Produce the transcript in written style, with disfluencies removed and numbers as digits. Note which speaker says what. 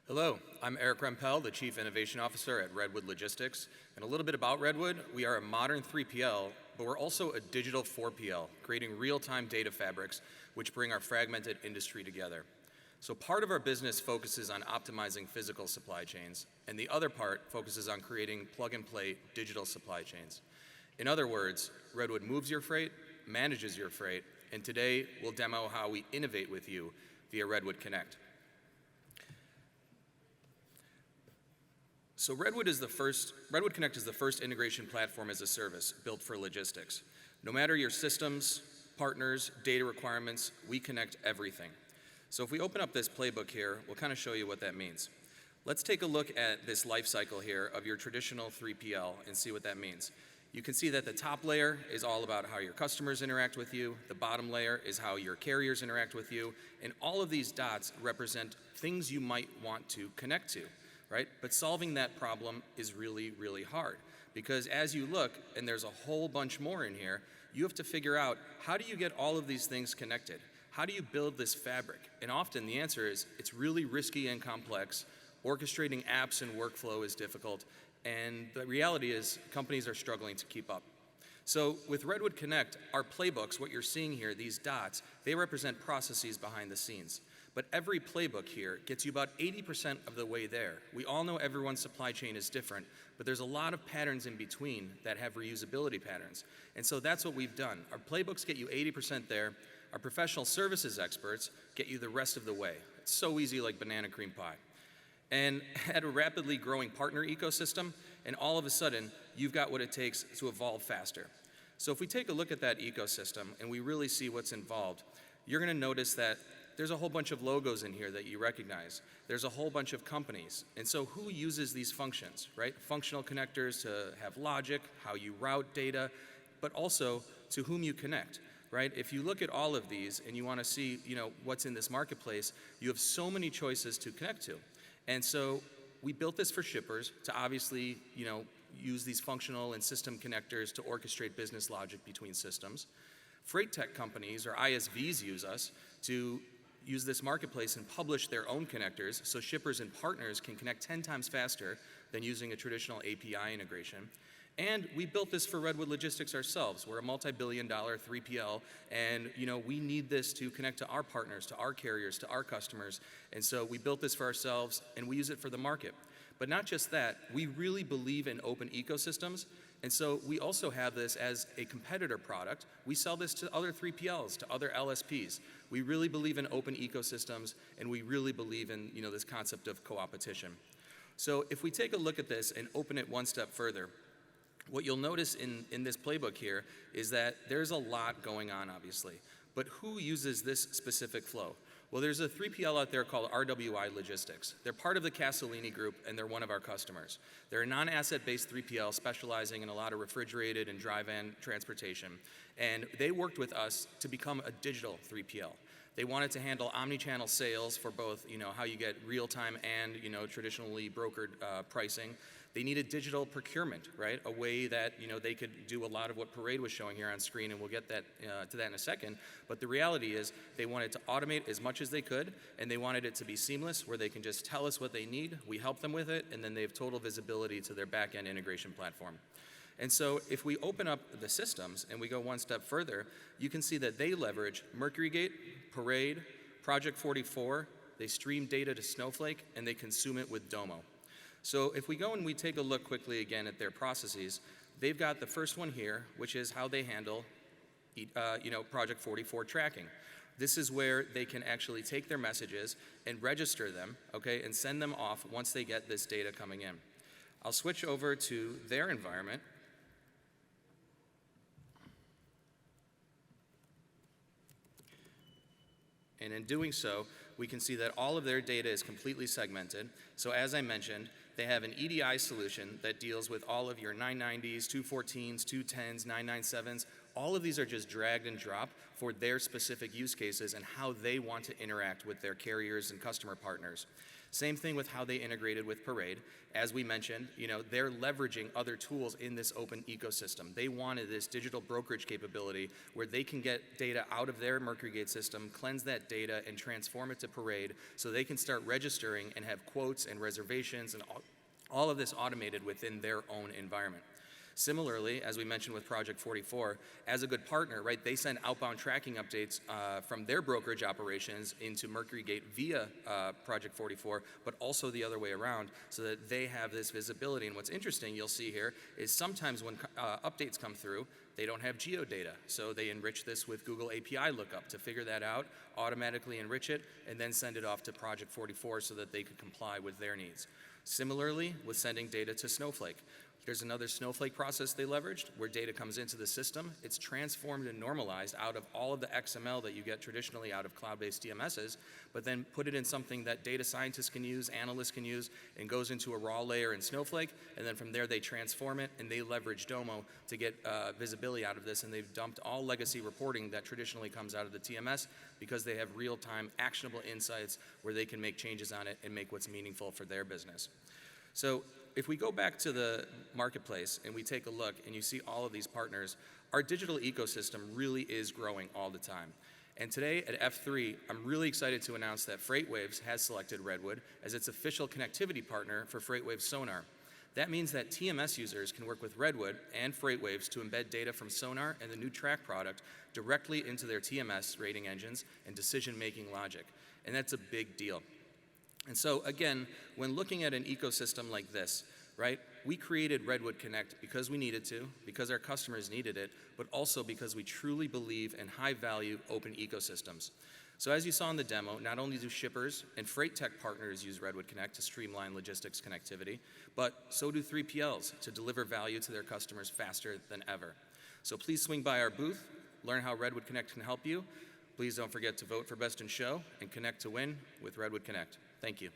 Speaker 1: Hello, I'm Eric Rempel, the Chief Innovation Officer at Redwood Logistics. And a little bit about Redwood, we are a modern 3PL, but we're also a digital 4PL, creating real-time data fabrics which bring our fragmented industry together. So part of our business focuses on optimizing physical supply chains, and the other part focuses on creating plug-and-play digital supply chains. In other words, Redwood moves your freight, manages your freight, and today we'll demo how we innovate with you via RedwoodConnect. So RedwoodConnect is the first integration platform as a service built for logistics. No matter your systems, partners, data requirements, we connect everything. So if we open up this playbook here, we'll kind of show you what that means. Let's take a look at this life cycle here of your traditional 3PL and see what that means. You can see that the top layer is all about how your customers interact with you, the bottom layer is how your carriers interact with you, and all of these dots represent things you might want to connect to. Right? But solving that problem is really, really hard because as you look, and there's a whole bunch more in here, you have to figure out how do you get all of these things connected? How do you build this fabric? And often the answer is it's really risky and complex. Orchestrating apps and workflow is difficult, and the reality is companies are struggling to keep up. So with RedwoodConnect, our playbooks, what you're seeing here, these dots, they represent processes behind the scenes. But every playbook here gets you about 80% of the way there. We all know everyone's supply chain is different, but there's a lot of patterns in between that have reusability patterns. And so that's what we've done. Our playbooks get you 80% there. Our professional services experts get you the rest of the way. It's so easy like banana cream pie. And at a rapidly growing partner ecosystem, and all of a sudden, you've got what it takes to evolve faster. So if we take a look at that ecosystem and we really see what's involved, you're gonna notice that there's a whole bunch of logos in here that you recognize. There's a whole bunch of companies. And so who uses these functions, right? Functional connectors to have logic, how you route data, but also to whom you connect, right? If you look at all of these and you want to see, what's in this marketplace, you have so many choices to connect to. And so we built this for shippers to obviously, use these functional and system connectors to orchestrate business logic between systems. Freight tech companies, or ISVs, use us to use this marketplace and publish their own connectors so shippers and partners can connect 10 times faster than using a traditional API integration. And we built this for Redwood Logistics ourselves. We're a multi-billion-dollar 3PL, and we need this to connect to our partners, to our carriers, to our customers. And so we built this for ourselves, and we use it for the market. But not just that, we really believe in open ecosystems. And so we also have this as a competitor product. We sell this to other 3PLs, to other LSPs. We really believe in open ecosystems, and we really believe in this concept of co-opetition. So if we take a look at this and open it one step further, what you'll notice in this playbook here is that there's a lot going on, obviously. But who uses this specific flow? Well, there's a 3PL out there called RWI Logistics. They're part of the Castellini Group, and they're one of our customers. They're a non-asset-based 3PL specializing in a lot of refrigerated and dry van transportation. And they worked with us to become a digital 3PL. They wanted to handle omni-channel sales for both, how you get real-time and, traditionally brokered pricing. They needed digital procurement, right? A way that, they could do a lot of what Parade was showing here on screen, and we'll get that to that in a second. But the reality is they wanted to automate as much as they could, and they wanted it to be seamless where they can just tell us what they need, we help them with it, and then they have total visibility to their back-end integration platform. And so if we open up the systems and we go one step further, you can see that they leverage MercuryGate, Parade, Project 44, they stream data to Snowflake, and they consume it with Domo. So if we go and we take a look quickly again at their processes, they've got the first one here, which is how they handle Project 44 tracking. This is where they can actually take their messages and register them, okay, and send them off once they get this data coming in. I'll switch over to their environment. And in doing so, we can see that all of their data is completely segmented. So as I mentioned, they have an EDI solution that deals with all of your 990s, 214s, 210s, 997s, All of these are just dragged and dropped for their specific use cases and how they want to interact with their carriers and customer partners. Same thing with how they integrated with Parade. As we mentioned, they're leveraging other tools in this open ecosystem. They wanted this digital brokerage capability where they can get data out of their MercuryGate system, cleanse that data, and transform it to Parade so they can start registering and have quotes and reservations and all of this automated within their own environment. Similarly, as we mentioned with Project 44, as a good partner, right, they send outbound tracking updates from their brokerage operations into MercuryGate via Project 44, but also the other way around so that they have this visibility. And what's interesting, you'll see here, is sometimes when updates come through, they don't have geodata. So they enrich this with Google API lookup to figure that out, automatically enrich it, and then send it off to Project 44 so that they could comply with their needs. Similarly, with sending data to Snowflake. There's another Snowflake process they leveraged where data comes into the system. It's transformed and normalized out of all of the XML that you get traditionally out of cloud-based TMSs, but then put it in something that data scientists can use, analysts can use, and goes into a raw layer in Snowflake, and then from there they transform it, and they leverage Domo to get visibility out of this, and they've dumped all legacy reporting that traditionally comes out of the TMS because they have real-time actionable insights where they can make changes on it and make what's meaningful for their business. So if we go back to the marketplace and we take a look and you see all of these partners, our digital ecosystem really is growing all the time. And today at F3, I'm really excited to announce that FreightWaves has selected Redwood as its official connectivity partner for FreightWaves Sonar. That means that TMS users can work with Redwood and FreightWaves to embed data from Sonar and the new Track product directly into their TMS rating engines and decision-making logic. And that's a big deal. And so again, when looking at an ecosystem like this, right, we created RedwoodConnect because we needed to, because our customers needed it, but also because we truly believe in high-value open ecosystems. So as you saw in the demo, not only do shippers and freight tech partners use RedwoodConnect to streamline logistics connectivity, but so do 3PLs to deliver value to their customers faster than ever. So please swing by our booth, learn how RedwoodConnect can help you. Please don't forget to vote for Best in Show and connect to win with RedwoodConnect. Thank you.